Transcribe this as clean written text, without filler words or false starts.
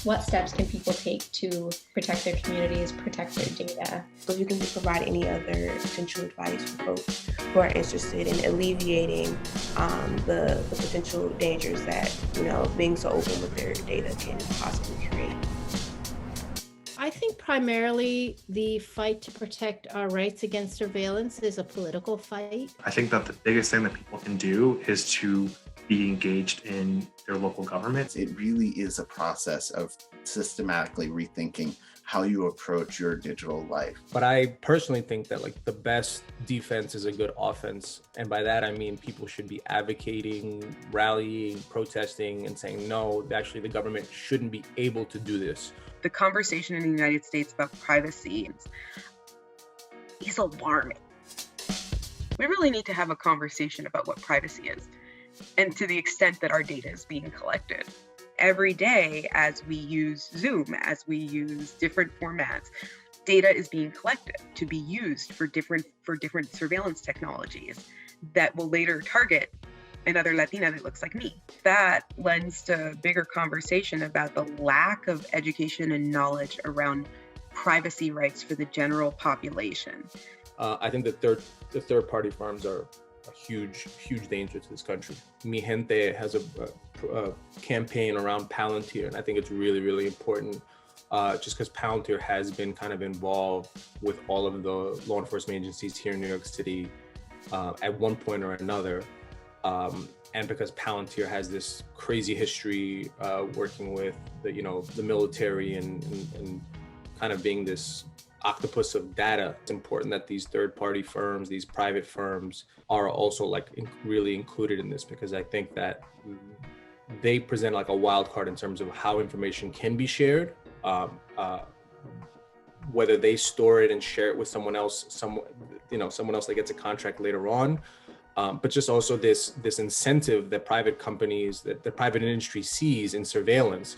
What steps can people take to protect their communities, protect their data? So if you can provide any other potential advice for folks who are interested in alleviating the potential dangers that, being so open with their data can possibly create. I think primarily the fight to protect our rights against surveillance is a political fight. I think that the biggest thing that people can do is to be engaged in their local governments. It really is a process of systematically rethinking how you approach your digital life. But I personally think that the best defense is a good offense. And by that, I mean, people should be advocating, rallying, protesting, and saying, no, actually the government shouldn't be able to do this. The conversation in the United States about privacy is alarming. We really need to have a conversation about what privacy is and to the extent that our data is being collected. Every day, as we use Zoom, as we use different formats, data is being collected to be used for different surveillance technologies that will later target another Latina that looks like me. That lends to a bigger conversation about the lack of education and knowledge around privacy rights for the general population. I think the third-party firms are a huge danger to this country. Mi Gente has a campaign around Palantir, and I think it's really, really important just because Palantir has been kind of involved with all of the law enforcement agencies here in New York City at one point or another. And because Palantir has this crazy history working with the military and kind of being this octopus of data, it's important that these third-party firms, these private firms, are also really included in this, because I think that they present a wild card in terms of how information can be shared, whether they store it and share it with someone else that gets a contract later on. But just also this incentive that private companies, that the private industry sees in surveillance,